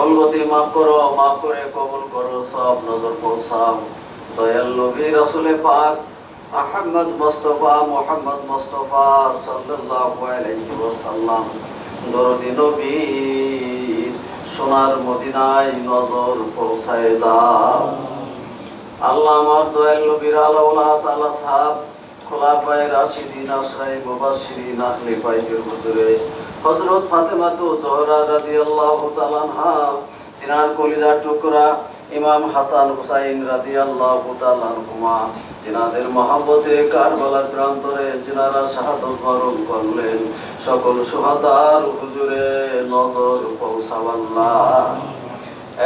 ভুল গতি মাফ করো, মাফ করে কবুল করো, সব নজর পৌঁছাও দয়াল নবী রাসূলে পাক আহমদ মুস্তাফা মুহাম্মদ মুস্তাফা সাল্লাল্লাহু আলাইহি ওয়াসাল্লাম দরদি নবীর সোনার মদিনায় নজর পৌঁছায় দাও। আল্লাহ আমার দয়াল নবীর আলাউলাত আলা সাহাব খোলাফায়ে রাশিদিন আশরায়ে মুবাশশিরিন আহলে বাইতের হুজুরে হযরত ফাতেমা জোহরা রাদিয়াল্লাহু তাআলা আনহা, তিনার কলিজার টুকরা ইমাম হাসান হুসাইন রাদিয়াল্লাহু তাআলা আনহুমা, তিনাদের মহব্বতে কারবালার প্রান্তরে যিনারা শাহাদাত বরণ করলেন, সকল শুহাদার হুজুরে নজর পৌঁছাও আল্লাহ।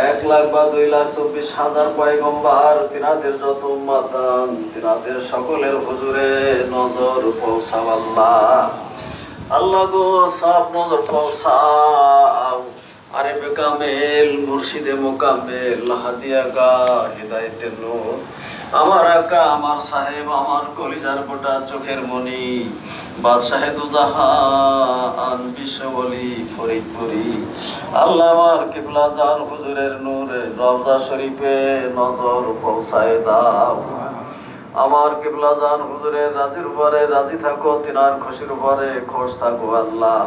1,02,24,000 পয়গম্বর, তিনাদের যত উম্মতান, তিনাদের সকলের হুজুরে নজর পৌঁছাও আল্লাহ। আল্লাহ গো সব নজর পৌঁছাও। আরেফে কামেল মুর্শিদে মোকাম্মেল হাদিয়া গা হিদায়াতের নূর, আমার আকা আমার সাহেব আমার কলিজার গোটা চোখের মনি বাদশাহে দুজাহান বিশ্ববলি ফরিদপুরি, আল্লাহ আমার কিবলা জান হুজুরের নূরে রওজা শরীফে নজর পৌঁছায় দাও। আমার কিবলা জান হুজুরের রাজির উপরে রাজি থাকো, তিনার খুশির উপরে খুশ থাকো আল্লাহ।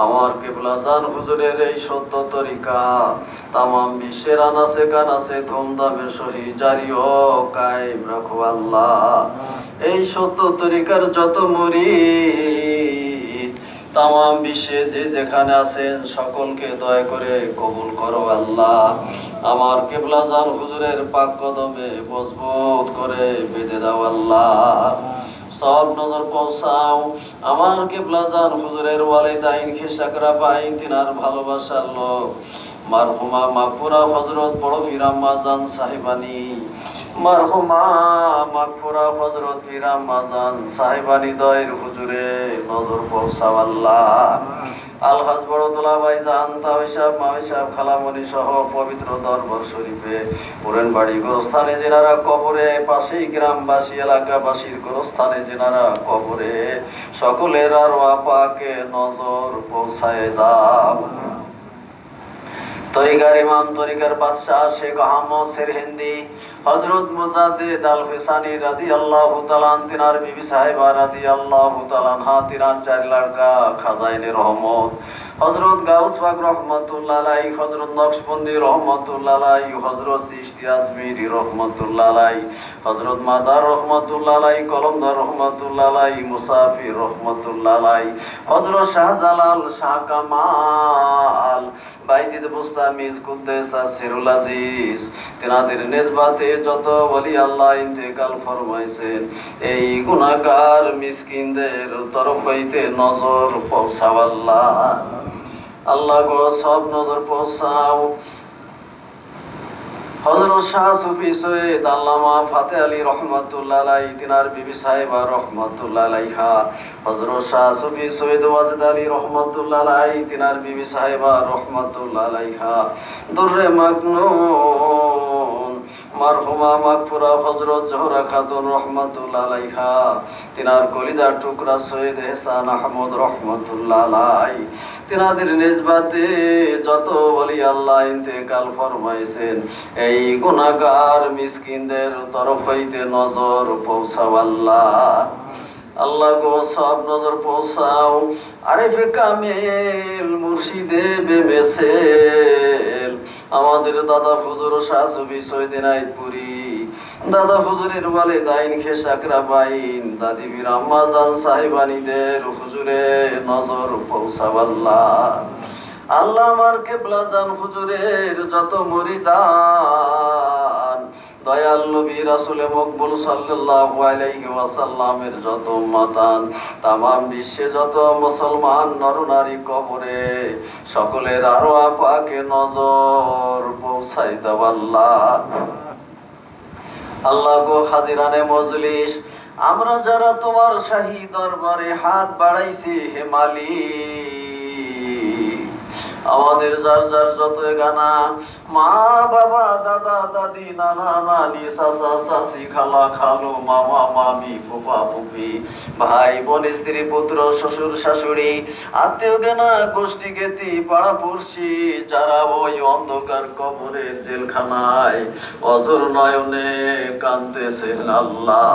আমার কিবলা জান হুজুরের এই সত্য তরিকা তামাম বিশ্বের আনাসে কানাসে ধুমধামে সহি জারি ও কায়েম রাখো আল্লাহ। এই সত্য তরিকার যত মুরিদ তামাম বিশ্বে যে যেখানে আছেন সকলকে দয়া করে কবুল করো আল্লাহ। আমার কিবলা জান হুজুরের পাক কদমে মজবুত করে বেঁধে দাও আল্লাহ। সব নজর পৌঁছাও আমার কিবলা জান হুজুরের ওয়ালিদাইন খিসাকরা বাইন, তিনার ভালোবাসার লোক মারহুমা মাগফুরা হযরত বড় পীর আম্মা জান সাহেবানী, মারহুমা মাগফুরা হযরত পীর আম্মা জান সাহেবানী দয়ের হুজুরে নজর পৌঁছাও আল্লাহ। আলহাজ বড় দুলাভাই জান তাওই সাহেব মাওই সাহেব খালামণি সহ পবিত্র দরবার শরীফে পুরেন বাড়ি গোরস্থানে যেনারা কবরে, পাশেই গ্রামবাসী এলাকাবাসীর গোরস্থানে যেনারা কবরে, সকলের আরওয়াহ পাকে নজর পৌঁছায় দাও। তরিকার ইমাম তরিকার বাদশাহ শেখ আহমদ সেরহিন্দি হযরত মুজাদ্দিদ আল ফিসানি রাদিয়াল্লাহু তাআলা আন, তিনার বিবি সাহেবা রাদিয়াল্লাহু তাআলা আনহা, তিনার 4 লড়কা খাজাইনে রহমত হযরত গাউস পাক রহমাতুল্লাহ আলাইহি, হযরত নকশবন্দি রহমাতুল্লাহ আলাইহি, হযরত চিশতি আজমিরি রহমাতুল্লাহ আলাইহি, হযরত মাদার রহমাতুল্লাহ আলাইহি, কলমদার রহমাতুল্লাহ আলাইহি, মুসাফির রহমাতুল্লাহ আলাইহি, হযরত শাহজালাল শাহ কামাল বাইজিদ বুস্তামিজ কুদ্দেসা সিরুল আজিজ, তিনাদের নিসবতে যত ওলি আল্লাহ ইন্তেকাল ফরমাইছেন, এই গুনাহগার মিসকিনদের তরফ হইতে নজর পৌঁছাও আল্লাহ। আল্লাহ গো সব নজর পৌঁছাও। হযরত শাহ সুফি সৈয়দ আল্লামা ফাতে আলী রহমাতুল্লাহ আলাইহি, তিনার বিবি সাহেবা রহমাতুল্লাহ আলাইহা, হযরত শাহ সুফি সৈয়দ ওয়াজেদ আলী রহমাতুল্লাহ আলাইহি, তিনার বিবি সাহেবা রহমাতুল্লাহ আলাইহা, দুররে মাকনুন মারহুমা মাগফুরা হযরত জোহরা খাতুন রহমাতুল্লাহ আলাইহা, তিনার কলিজার টুকরা সৈয়দ এহসান আহমদ রহমাতুল্লাহ আলাইহি, তিনাদের নিসবতে যত ওলি আল্লাহ ইন্তেকাল ফরমাইছেন, এই গুনাহগার মিসকিনদের তরফ হইতে নজর পৌঁছাও আল্লাহ। আল্লাহ গো সব নজর পৌঁছাও। আরেফে কামেল মুর্শিদে বেমেসেল আমাদের দাদা হুজুর শাহ সুফি সৈয়দ এনায়েতপুরি, দাদা হুজুরের ওয়ালিদাইন খেসাকরা বাইন, দাদি বীর আম্মা জান সাহেবানীদের হুজুরে নজর পৌঁছাও আল্লাহ। আল্লাহ আমার কিবলা জান হুজুরের যত মুরিদান, দয়াল নবী রাসূলে মকবুল সাল্লাল্লাহু আলাইহি ওয়াসাল্লামের যত উম্মতান, তামাম বিশ্বে যত মুসলমান নরনারী কবরে, সকলের আরওয়াহ পাকে নজর পৌঁছাই দাও আল্লাহ। আল্লাহ গো হাজিরানে মজলিস, আমরা যারা তোমার শাহী দরবারে হাত বাড়াইছি হে মালিক, আমাদের যার যার যত গানা, মা বাবা দাদা দাদি নানা নানি চাচা চাচি খালা খালু মামা মামি ফুফা ফুফি ভাই বোন স্ত্রী পুত্র শ্বশুর শাশুড়ি আত্মীয় জ্ঞানা গোষ্ঠী জ্ঞাতি পাড়া পড়শি যারা ওই অন্ধকার কবরের জেলখানায় অঝোর নয়নে কাঁদতেছেন আল্লাহ,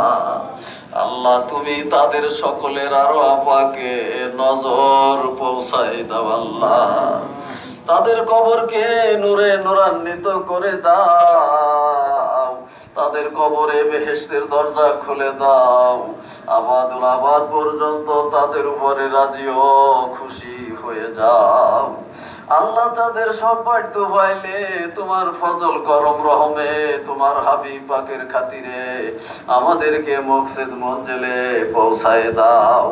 আল্লাহ তুমি তাদের সকলের আরো আপাকে নজর পৌঁছাই দাও আল্লাহ, তাদের কবরকে নূরে নূরান্বিত করে দাও, তাদের কবরে বেহেশতের দরজা খুলে দাও, আবাদুল আবাদ পর্যন্ত তাদের উপরে রাজি ও খুশি হয়ে যাও আল্লাহ। তাদের সব বাড়িত পাইলে তোমার ফজল করম রহমে তোমার হাবিব পাকের খাতিরে আমাদেরকে মকসেদ মঞ্জিলে পৌঁছায় দাও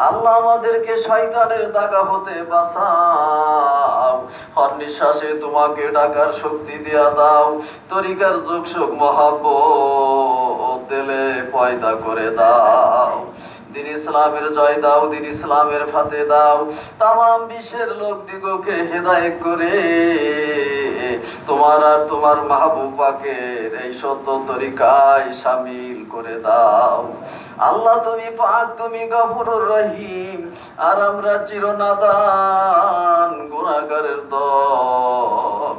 আল্লাহ। আমাদেরকে শয়তানের দাগা হতে বাঁচাও, হর নিঃশ্বাসে তোমাকে ডাকার শক্তি দিয়া দাও, তরিকার যুগ সুখ মহাব্বত দিলে পয়দা করে দাও, দিন ইসলামের জয় দাও, দিন ইসলামের ফাতে দাও, তামাম বিশ্বের লোক দিগকে হেদায়েত করে তোমার আর তোমার মাহবুব পাকের এই সত্য তরিকায় শামিল করে দাও আল্লাহ। তুমি পাক, তুমি গফুরুর রহিম, আর আমরা চিরনাদান গুনাহগারের দল,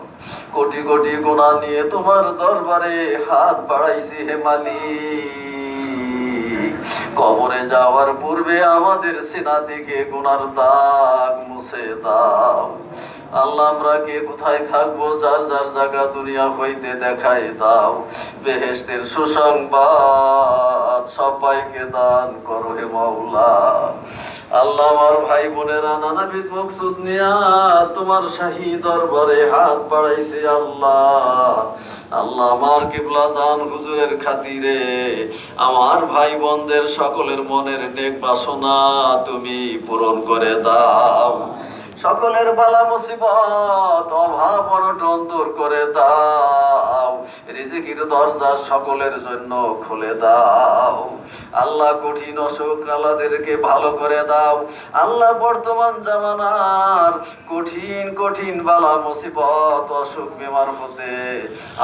কোটি কোটি গুনাহ নিয়ে তোমার দরবারে হাত বাড়াইছি হে মালিক। কবরে যাওয়ার পূর্বে আমাদের সিনা থেকে গুনার দাগ মুছে দাও আল্লাহ। আমরা কে কোথায় থাকবো যার যার জায়গা দুনিয়া হইতে দেখাই দাও, বেহেশতের সুসংবাদ সবাইকে দান করো হে মাওলা। আল্লাহ আমার ভাই বোনেরা নানাবিধ মকসুদ নিয়া তোমার শাহী দরবারে হাত বাড়াইছে আল্লাহ, আল্লাহ আমার কিবলা জান হুজুরের খাতিরে আমার ভাই বোনদের সকলের মনের নেক বাসনা তুমি পূরণ করে দাও, সকলের বালা মুসিবত অভাব অনটন দূর করে দাও, রিজিকের দরজা সকলের জন্য খুলে দাও আল্লাহ। কঠিন অসুখ আল্লাহদেরকে ভালো করে দাও আল্লাহ। বর্তমান জামানার কঠিন কঠিন বালা মুসিবত অসুখ বিমার হতে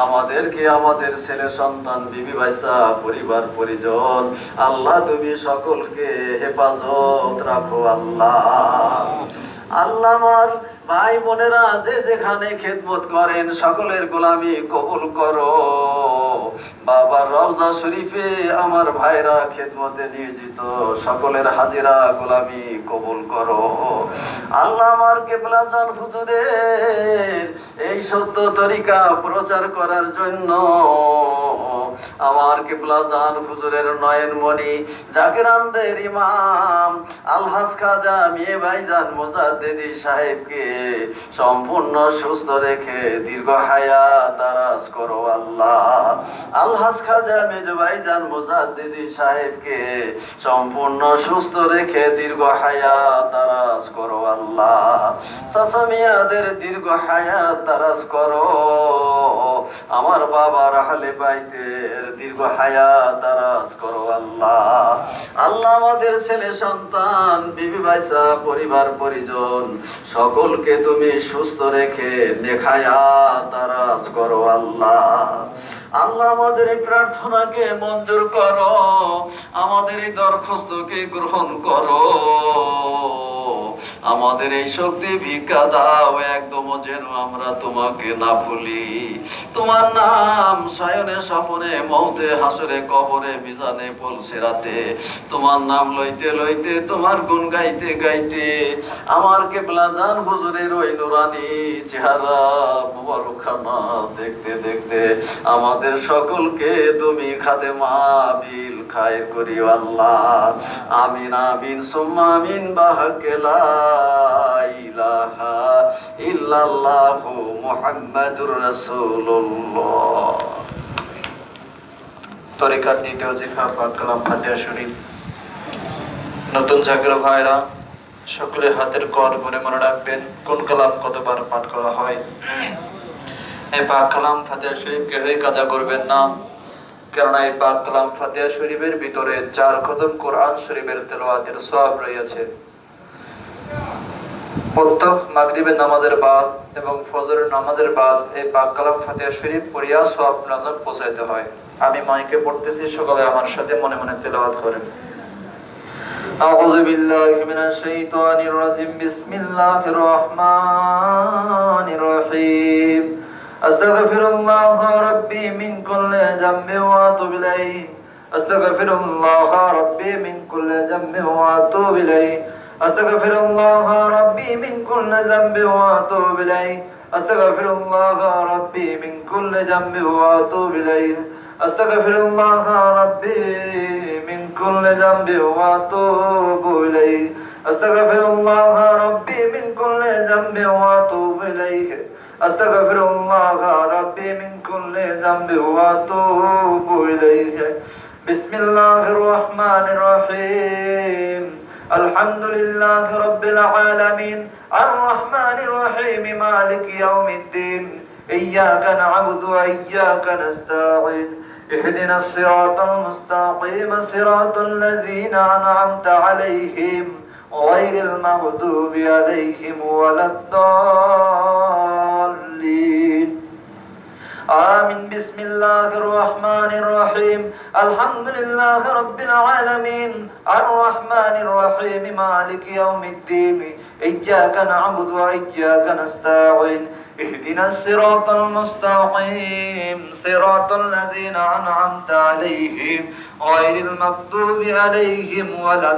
আমাদেরকে, আমাদের ছেলে সন্তান বিবি ভাইসা পরিবার পরিজন আল্লাহ তুমি সকলকে হেফাজত রাখো আল্লাহ। আল্লাহ আমার ভাই বোনেরা যে যেখানে খেদমত করেন সকলের গোলামি কবুল করো, বাবার রওজা শরীফে আমার ভাইরা খেদমতে নিয়োজিত সকলের হাজিরা গোলামি কবুল করো আল্লাহ। আমার কেবলা জান হুজুরের এই সত্য তরিকা প্রচার করার জন্য আমার কেবলা জান হুজুরের নয়নমণি জাকিরানদের ইমাম আলহাজ খাজা মিয়ে ভাইজান মুজাদ্দিদি সাহেবকে সম্পূর্ণ সুস্থ রেখে দীর্ঘ হায়াত দারাজ করো আল্লাহ। আলহাজ খাজা মেজ ভাইজান মুজাদ্দিদি সাহেবকে সম্পূর্ণ সুস্থ রেখে দীর্ঘ হায়াত দারাজ করো আল্লাহ। চাচা মিয়াদের দীর্ঘ হায়াত দারাজ করো, আমার বাবার আহলে বাইতের দীর্ঘ হায়াত দারাজ করো আল্লাহ। আল্লাহ আমাদের ছেলে সন্তান বিবি ভাইসা পরিবার পরিজন সকলকে তুমি সুস্থ রেখে নেক হায়াত দারাজ করো আল্লাহ। আল্লাহ আমাদের এই প্রার্থনাকে মঞ্জুর করো, আমাদের এই দরখাস্তকে গ্রহণ করো, আমাদের এই শক্তি ভিক্ষা দাও একদম যেন আমরা তোমাকে না ভুলি। তোমার নাম সায়নে স্বপনে মৌতে হাসরে কবরে মিজানে পলসেরাতে তোমার নাম লইতে লইতে তোমার গুণ গাইতে গাইতে আমার কেবলা জান হুজুরের ওই নুরানি চেহারা মুবারকখানা দেখতে দেখতে আমাদের সকলকে তুমি খাদেমা বিল খায়ের করিও আল্লাহ। আমিন আমিন সুম্মা আমিন বাহাকে লা ইলাহা ইল্লাল্লাহু মুহাম্মাদুর রাসূলুল্লাহ। তরিকার দ্বিতীয় জিফা পাঠ কালাম ফাতিহা শরীফ। নতুন জাগির ভাইরা সকলে হাতের কর করে মনে রাখবেন কোন কালাম কতবার পাঠ করা হয়। এই পাক কালাম ফাতিহা শরীফ কেউই কাজা করবেন না, কেননা এই পাক কালাম ফাতিহা শরীফের ভিতরে 4 খতম কোরআন শরীফের তেলাওয়াতের সওয়াব রয়েছে। প্রত্যহ মাগরিবের নামাজের বাদ এবং ফজরের নামাজের বাদ এই পাক কালাম ফাতিহা শরীফ পড়িয়া সওয়াব নজর পৌঁছাইতে হয়। আমি মাইকে পড়তেছি, সকলে আমার সাথে মনে মনে তেলাওয়াত করেন। আউযু বিল্লাহি মিনাশ শাইতানির রাজিম। বিসমিল্লাহির রহমানির রহিম। আস্তাগফিরুল্লাহ রাব্বি মিন কুল্লি যামবি ওয়া আতুবু ইলাইহি। আস্তাগফিরুল্লাহ রাব্বি মিন কুল্লি যামবি ওয়া আতুবু ইলাইহি। আস্তাগফিরুল্লাহ রাব্বি মিন কুল্লি যামবি ওয়া আতুবু ইলাইহি। আস্তাগফিরুল্লাহ রাব্বি মিন কুল্লি যামবি ওয়া আতুবু ইলাইহি। আস্তাগফিরুল্লাহ রাব্বি মিন কুল্লি যামবি ওয়া আতুবু ইলাইহি। আস্তাগফিরুল্লাহ রাব্বি মিন কুল্লি যামবি ওয়া আতুবু ইলাইহি। আস্তাগফিরুল্লাহ রাব্বি মিন কুল্লি যামবি ওয়া আতুবু ইলাইহি। বিসমিল্লাহির রহমানির রহিম। আলহামদুলিল্লাহি রাব্বিল আলামিন আর রহমানির রহিম মালিকি ইয়াউমিদ্দিন। ইয়্যাকা না'বুদু ওয়া ইয়্যাকা নাস্তাঈন। اهدنا الصراط المستقيم صراط الذين أنعمت عليهم غير المغضوب عليهم ولا الضالين آمين بسم الله الرحمن الرحيم الحمد لله رب العالمين الرحمن الرحيم مالك يوم الدين إياك نعبد وإياك نستعين اهدنا الصراط المستقيم صراط الذين أنعمت عليهم غير المغضوب عليهم ولا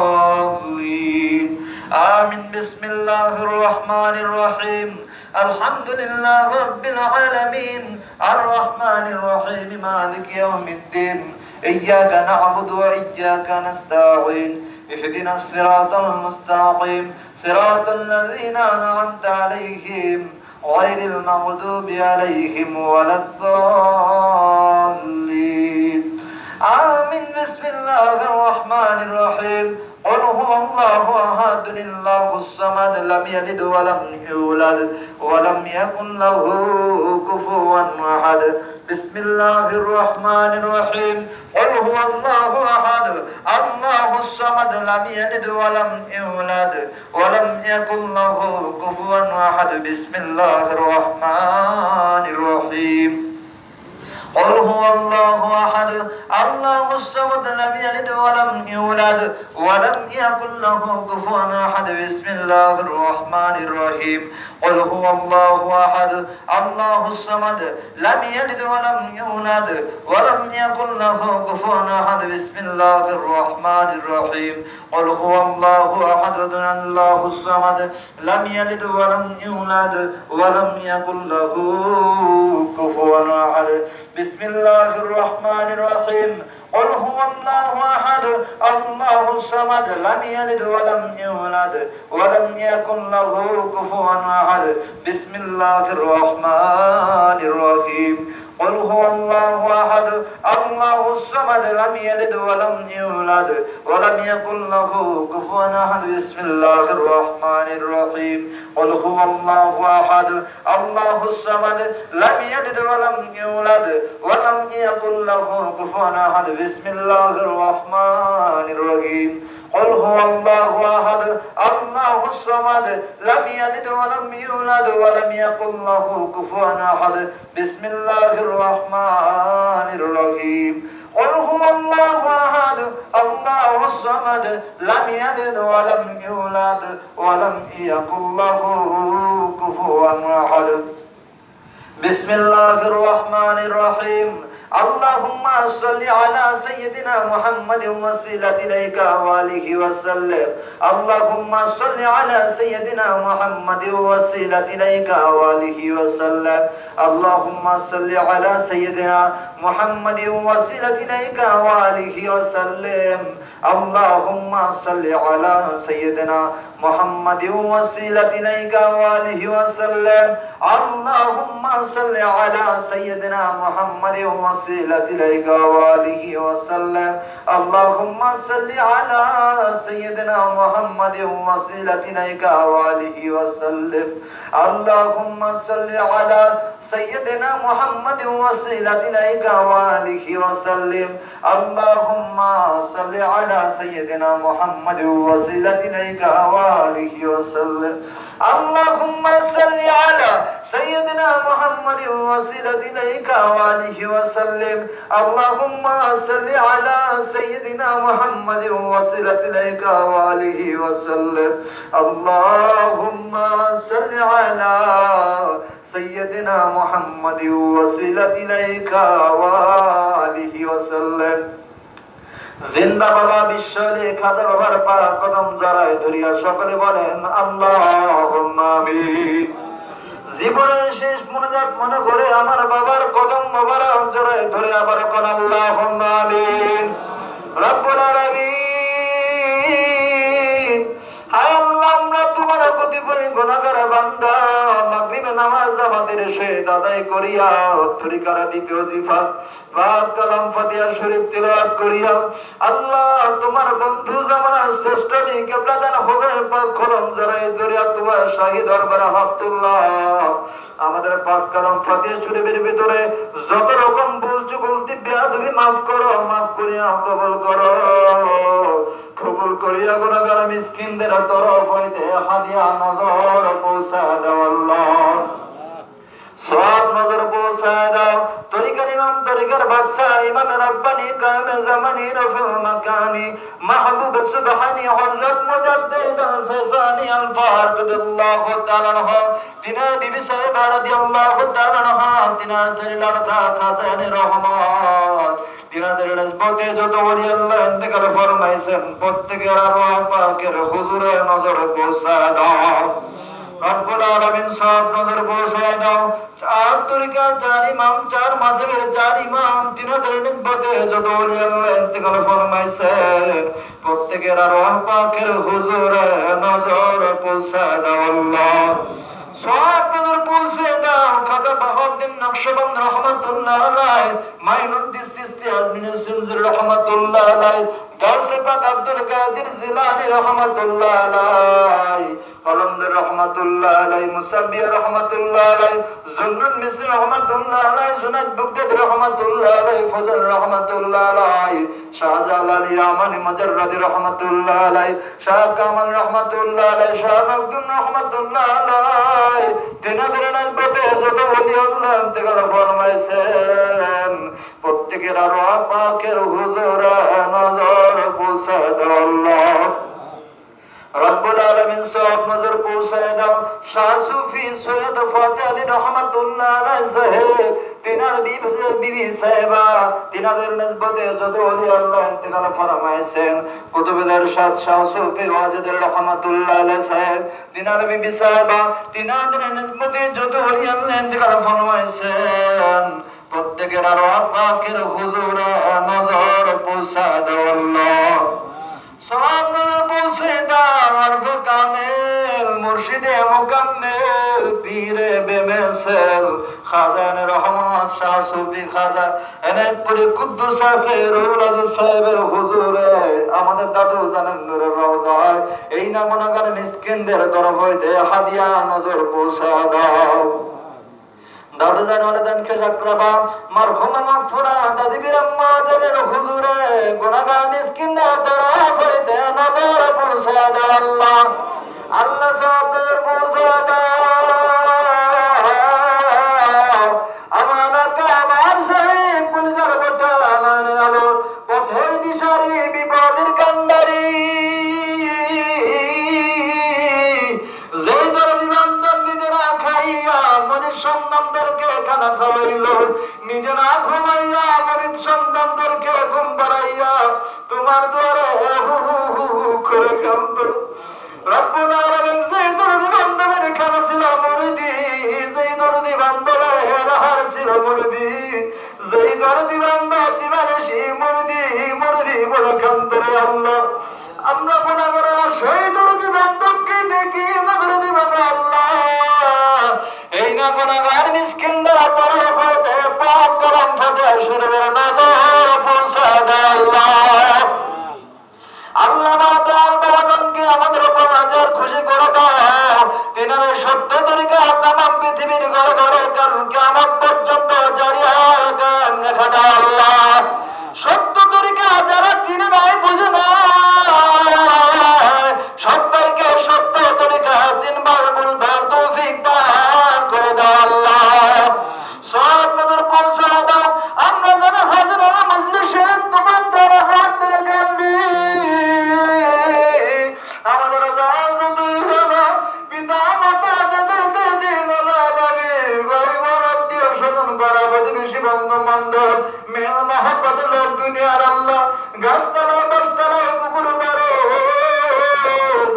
الضالين آمين بسم الله الرحمن الرحيم الحمد لله رب العالمين الرحمن الرحيم مالك يوم الدين إياك نعبد وإياك نستعين اهدنا الصراط المستقيم صراط الذين أنعمت عليهم غير المغضوب عليهم ولا الضالين آمين بسم الله الرحمن الرحيم قل هو الله أحد الله الصمد لم يلد ولم يولد ولم يكن له كفوا أحد بسم الله الرحمن الرحيم قل هو الله أحد الله الصمد لم يلد ولم يولد ولم يكن له كفوا أحد بسم الله الرحمن الرحيم قل هو الله أحد الله الصمد لم يلد ولم يولد ولم يكن له كفوا أحد بسم الله الرحمن الرحيم قل هو الله أحد الله الصمد لم يلد ولم يولد ولم يكن له كفوا أحد بسم الله الرحمن الرحيم قل هو الله أحد الله الصمد لم يلد ولم يولد ولم يكن له كفوا أحد بسم الله الرحمن الرحيم قل هو الله أحد الله الصمد لم يلد ولم يولد ولم يكن له كفوا أحد بسم الله الرحمن الرحيم قل هو الله أحد الله الصمد لم يلد ولم يولد ولم يكن له كفوا أحد بسم الله الرحمن الرحيم قل هو الله أحد الله الصمد لم يلد ولم يولد ولم يكن له كفوا أحد بسم الله الرحمن الرحيم قل هو الله أحد الله الصمد لم يلد ولم يولد ولم يكن له كفوا أحد بسم الله الرحمن الرحيم قل هو الله أحد الله الصمد لم يلد ولم يولد ولم يكن له كفوا أحد بسم الله الرحمن الرحيم اللهم صل على سيدنا محمد وسيلة إليك وآله وسلم اللهم صل على سيدنا محمد وسيلة إليك وآله وسلم اللهم صل على سيدنا محمد وسيلة إليك وآله وسلم اللهم صل على سيدنا محمد وسيلة إليك وآله وسلم اللهم صل على سيدنا محمد وسيلة إليك وآله وسلم اللهم صل على سيدنا محمد وسيلة إليك وآله وسلم اللهم صل على سيدنا محمد وسيلة إليك وآله وسلم اللهم صل على سيدنا محمد وسيلة إليك وآله آله وسلم اللهم صل على سيدنا محمد وسيلة إليك وآله وسلم اللهم صل على سيدنا محمد وسيلة إليك وآله وسلم اللهم صل على سيدنا محمد وسيلة إليك وآله وسلم জিন্দা বাবা বিশ্বলে খাজা বাবার পাক কদম জড়ায় ধরিয়া সকলে বলেন আল্লাহুম্মা আমিন। জীবনের শেষ মোনাজাত মনে করে আমার বাবার কদম মোবারক জড়ায় ধরে আবার কোন আল্লাহুম্মা আমিন। রব্বুল আলামিন, হায় আল্লাহ, আমরা তোমার কতিপয় গুনাহগার বান্দা, মাগরিবে নামাজ আমাদের শহীদ আদায় করিয়া তরিকার দ্বিতীয় জিফাত পাক কালাম ফাতিহা শরীফ তিলাওয়াত করিয়া আল্লাহ তোমার বন্ধু জামানার শ্রেষ্ঠ কিবলাদান হুজুর পাক কলম জড়ায় ধরিয়া তোমার শাহী দরবারে হাত তুললাম। আমাদের পাক কালাম ফাতিহা শরীফের ভিতরে যত রকম ভুল চুক গলতি বেয়াদবি মাফ করো, মাফ করিয়া কবুল করো, কবুল করিয়া গুনাহগার মিসকিনদের তরফ হইতে হাদিয়া নজর পৌঁছা দাও আল্লাহ, সব নজর পৌঁছা দাও। তরিকার ইমাম, তরিকার বাদশাহ, ইমামে রব্বানি, কায়েমে জামানি, রফিউল মাকানি, মাহবুব সুবহানি, হযরত মুজাদ্দিদ আল ফিসানি আল ফারুক রাদিয়াল্লাহু তাআলা আনহু, তিনার বিবি সাহেবা রাদিয়াল্লাহু তাআলা আনহা, তিনার ছেলের খাজানে রহমত, তিনাদের নিসবতে যত ওলি আল্লাহ ইন্তেকাল ফরমাইছেন প্রত্যেকের আরওয়াহ পাকের হুজুরে নজর পৌঁছা দাও। রব্বুল আলামিন সব নজর পৌঁছে দাও। চার তরিকার চার ইমাম, চার মাযহাবের চার ইমাম, তিনাদের নিসবতে যত ওলি আল্লাহ ইন্তেকাল ফরমাইছেন প্রত্যেকের আরওয়াহ পাকের হুজুরে নজর পৌঁছে দাও আল্লাহ, সব নজর পৌঁছে দাও। খাজা বাহাউদ্দিন নকশবন্দ রহমাতুল্লাহ আলাইহি, মাইনুদ্দিন চিশতি আজমিরি সিলসিলা রহমাতুল্লাহ আলাইহি, গাউসে পাক আব্দুল কাদের জিলানী রহমাতুল্লাহ আলাইহি, কলন্দর রহমাতুল্লাহ আলাইহি, মুসাব্বিহ রহমাতুল্লাহ আলাইহি, জুন্নুন মিসরি রহমাতুল্লাহ আলাইহি, জুনাইদ বুগদাদি রহমাতুল্লাহ আলাইহি, ফজল রহমাতুল্লাহ আলাইহি, শাহজালাল ইয়ামানি মুজাররদি রহমাতুল্লাহ আলাইহি, শাহ কামাল রহমাতুল্লাহ আলাইহি, শাহ মখদুম রহমাতুল্লাহ আলাইহি, তিনাদের নিসবতে যত ওলি আল্লাহ ইন্তেকাল ফরমাইছেন প্রত্যেকের আরওয়াহ পাকের হুজুরে নজর পৌঁছা দাও আল্লাহ। রব্বুল আলামিন সব নজর পৌঁছে দাও। শাহ সুফি সৈয়দ ফাতেহ আলী রহমাতুল্লাহ আলাইহি সাহেব, তিনার বিবি সাহেবা, তিনাদের নিসবতে যত ওলি আল্লাহ ইন্তেকাল ফরমাইছেন কুতুবুল ইরশাদ শাহ সুফি ওয়াজিদ রহমাতুল্লাহ আলাইহি সাহেব, তিনার বিবি সাহেবা, তিনাদের নিসবতে যত ওলি আল্লাহ ইন্তেকাল ফরমাইছেন প্রত্যেকের আরওয়াহ পাকের হুজুরে নজর পৌঁছা দাও আল্লাহ, সব নজর পৌঁছে দাও। আরফে কামেল, মুর্শিদে মুকাম্মেল, পীরে বেমেসেল, খাজানে রহমত শাহ সুফি খাজা এনায়েতপুরি কুদ্দুস আছে রুহুল আজিজ সাহেবের হুজুরে আমাদের দাদু জানেন নূরের রওজায় এই না গুনাহগার মিসকিনদের তরফ হইতে হাদিয়া নজর পৌঁছা দাও। দাদু জান ওয়ালাদান খেসাকরাবা মারহুমা মাগফুরা দাদি বিরাম্মা জানের হুজুরে গুনাহগার মিসকিনদের তরফ হইতে নজর পৌঁছা দাও আল্লাহ, আল্লাহ সব নজর পৌঁছা দাও। আমানত আমার সাহেব গুলজার বটা লানে আলো পথের দিশারি বিপদের কান্ডারি, যেই দরদি বান্দর নিজেরা খাইয়া মরিদ সন্তানদেরকে খানা খাওয়াইল, নিজে না ঘুমাইয়া মরিদ সন্তানদেরকে ঘুম পাড়াইয়া তোমার দ্বারে হু হু হু হু করে কাঁদত। রব্বুল আলামিন যেই দরদি বান্দরের খানা ছিল মুরিদি, যেই দরদি বান্দরের আহার ছিল মুরিদি, যেই দরদি বান্দর দিবানিশি মুরিদি মুরিদি বলে কাঁদত রে আল্লাহ, আমরা গুনাহগার সেই দরদি বান্দরকে নেকি নজর দিবা আল্লাহ, এই না গুনাহগার মিসকিনদের তরফ হইতে পাক কালাম ফাতিহা শরীফের নজর পৌঁছা দাও আল্লাহ। আল্লাহ তাআলা বাবাকে আমাদের উপর আজার খুশি করে দাও, তিনার সত্য তরিকা তামাম পৃথিবীর ঘরে ঘরে কাল কিয়ামত পর্যন্ত জারি আর কায়েম রেখে দাও আল্লাহ। সত্য তরিকা যারা চিনে নাই বুঝে নাই সবাইকে সত্য মহব্বত লোক দুনিয়ার আল্লাহ গাছতলা দশতলা পুকুর পারে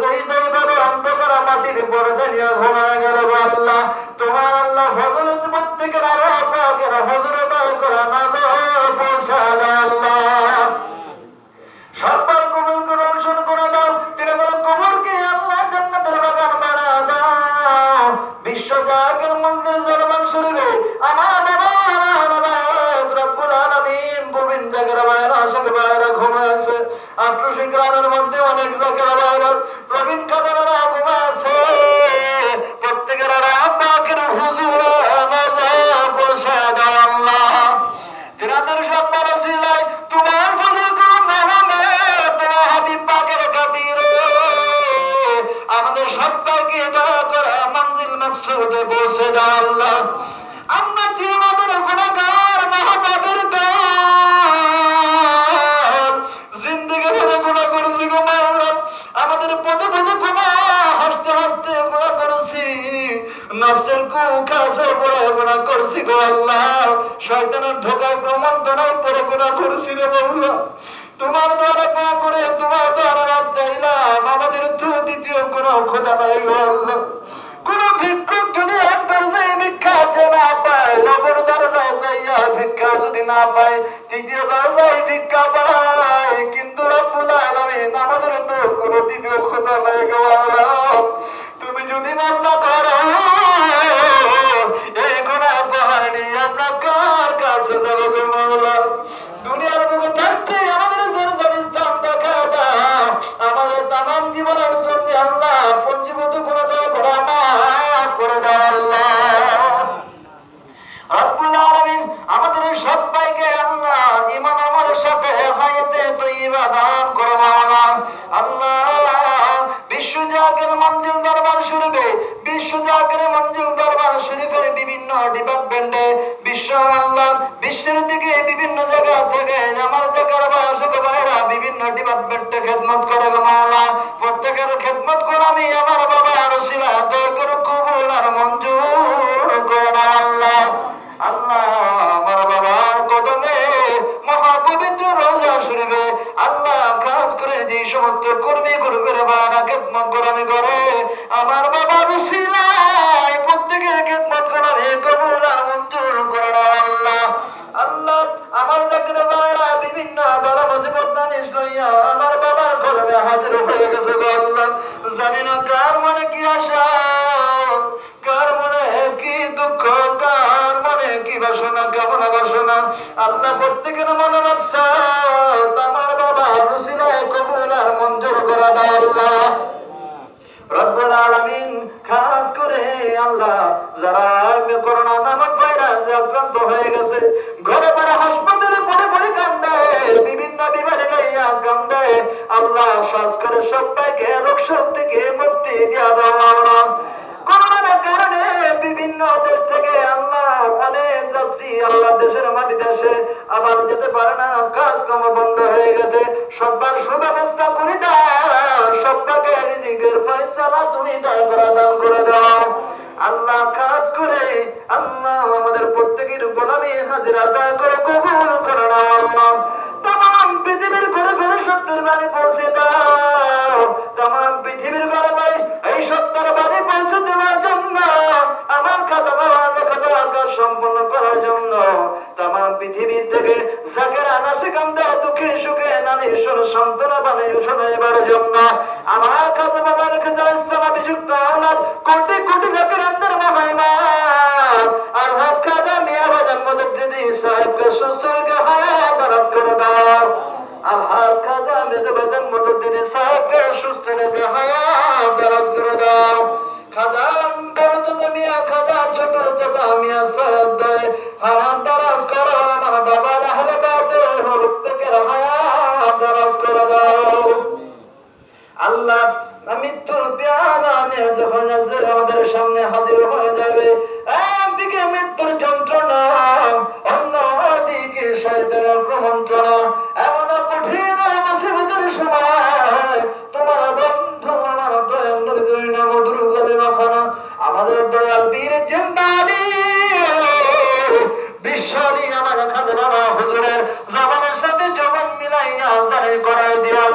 যেই ভাবে অন্ধকার মাটির পর্দা নিয়ে ঘুমায় গেল গো আল্লাহ তোমার আল্লাহ ফজলত প্রত্যেকের আল্লাহ পাকের হজরত করা না পৌঁছা আল্লাহ সবার কবুল করে রোশন করে দাও তিনি কবরকে আল্লাহ জান্নাতের বাগান বানা দাও বিশ্ব জাগের মন্দির জরমান শরীফে আমার বাবা রব্বুল আলামিন প্রবীণ জায়গার বাইরে আশাকে বাইরে ঘুমায় আছে আট্রসি গ্রামের মধ্যে অনেক জায়গার বাইরে প্রবীণ কাদারা ঘুমায় আছে প্রত্যেকের পাকের হুজুর নজর বসে দাও আল্লাহ তিনাদের সব পারসিলাই তোমার ফজল করুন নামে তোমার হাবিব পাকের খাতিরে আমাদের সবাইকে দয়া করে মঞ্জিল মাকসুদে পৌঁছে দাও আল্লাহ আমরা চিরমাদের গুনাহগার মহাপাপের দল জিন্দেগি ভরে গুনাহ করেছি গো মাওলা আমাদের পদে পদে গুনাহ হাসতে হাসতে গুনাহ করেছি নফসের কুকাশে পড়ে গুনাহ করছি গো আল্লাহ শয়তানের ধোঁকায় প্রমন্ত্রণায় পড়ে গুনাহ করছি রে মাওলা তোমার দ্বারা পাওয়া করে তোমার দ্বারা রাত চাইলাম আমাদের তো দ্বিতীয় কোনো খোদা নাই গো আল্লাহ কোন ভিক্ষুক যদি এক দরজায় ভিক্ষা না পায় অপর দরজায় যাইয়া ভিক্ষা যদি না পায় তৃতীয় দরজায় ভিক্ষা পায় কিন্তু রব্বুল আলামিন আমাদের তো কোনো দ্বিতীয় খোদা নাই গো আল্লাহ তুমি যদি মাফ না করো এই গুনাহ পাহাড় নিয়ে আমরা কার কাছে যাব গো মাওলা দুনিয়ার বুকে থাকতে আমাদের জনজাতি স্থান দেখা দাও আমাদের তামাম জীবনের জন্য আল্লাহ পঞ্জীভূত গুণটা করা মাফ করে দাও আল্লাহ রব্বুল আলামিন আমাদের সবাইকে আল্লাহ ঈমান আমলের সাথে হায়াতে তয়্যিবা দান করে মাওলা আল্লাহ বিশ্বজাগের মঞ্জিল দরবার শরীফে বিশ্বজাগের মঞ্জিল দরবার শরীফের বিভিন্ন ডিপার্টমেন্টে বিশ্ব আল্লাহ বিশ্বের দিকে বিভিন্ন জায়গা থেকে আমার জায়গার বাসক ভাইরা বিভিন্ন ডিপার্টমেন্টে খেদমত করে গো মাওলা প্রত্যেকের খেদমত করে আমি আমার বাবা রসিলা দয়া করে কবুল আর মঞ্জুর করে নাও আল্লাহ আল্লাহ আমার বাবার কদমে মহাপবিত্র রওজা শরীফে আল্লাহ খাস করে যে সমস্ত কর্মী গ্রুপের বানা খেদমত গোলামি করে আমার বাবা রসিলাই প্রত্যেকের খেদমত গোলামি কবুল আর মঞ্জুর করে নাও আল্লাহ আল্লাহ আমার জাকির ভাইরা বিভিন্ন বালা মুসিবত দানিশ লইয়া আমার বাবার কদমে হাজির হয়ে গেছে গো আল্লাহ জানি না কার মনে কি আশা কার মনে কি দুঃখ কার মনে কি বাসনা কামনা বাসনা আল্লাহ প্রত্যেকের মনে লাগছে আমার বাবা রসিলায় কবুল আর মঞ্জুর করে দাও আল্লাহ রব্বুল আলামিন খাস করে আল্লাহ যারা করোনা নামক ভাইরাসে আক্রান্ত হয়ে গেছে ঘরে ঘরে হাসপাতালে পড়ে পড়ে কান্দে বিভিন্ন বিমানে লইয়া কান্দে আল্লাহ খাস করে সবাইকে রোগ থেকে মুক্তি দিয়া দাও আল্লাহ করোনার কারণে বিভিন্ন দেশ থেকে আল্লাহ অনেক যাত্রী আল্লাহ দেশের মাটিতে আসে আবার যেতে পারে না কাজকর্ম বন্ধ হয়ে গেছে সবার সুব্যবস্থা করে দাও সবাইকে রিজিকের ফয়সালা তুমি দয়া করে দান করে দাও আল্লাহ খাস করে আল্লাহ আমাদের প্রত্যেকের গোলামি হাজিরা দয়া করে কবুল করে নাও আল্লাহ तमाम পৃথিবীর ঘরে ঘরে সত্যের বাণী পৌঁছে দাও तमाम পৃথিবীর ঘরে ঘরে এই সত্যের বাণী পৌঁছে দেওয়ার জন্য আমার খাজা বাবার খাজা আকাশ সম্পন্ন করার জন্য तमाम পৃথিবীর থেকে যাকের আনাসে কান্দার দুঃখে সুখে নারী সন্তানা বাণী শোনাইবার জন্য আমার খাজা বাবার খাজা ইসলাম বিযুক্ত আওলাদ কোটি কোটি যাকের আন্দার মহাইমা আর হাস খাজা মিয়া বাজান মুজাদ্দিদি সাহেবকে সুস্থকে হায়াত দারাজ করে দাও আলহাজ খাজা মির্জা বাজান মুজাদ্দিদি সাহেবকে সুস্থ রেখে হায়াত দারাজ করে দাও খাজা বড় চাচা মিয়া খাজা ছোট চাচা মিয়া সাহেব দয় হায়াত দারাজ করো আমার বাবার আহলে বাদে প্রত্যেকের হায়াত দারাজ করে দাও আল্লাহ মৃত্যুর পেয়ালা নিয়ে যখন আমাদের সামনে হাজির হয়ে যাবে একদিকে মৃত্যুর যন্ত্রণা অন্যদিকে শয়তানের প্রমন্ত্রণা এমন কঠিন মুসিবতের সময় তোমার বন্ধু আমার দয়াল নবীর নাম মধুর কালিমা খানা আমাদের দয়াল বীর জিন্দালি বিশ্বলি আমার খাজা না হুজুরের জবানের সাথে জবান মিলাইয়া জারি করাই দিও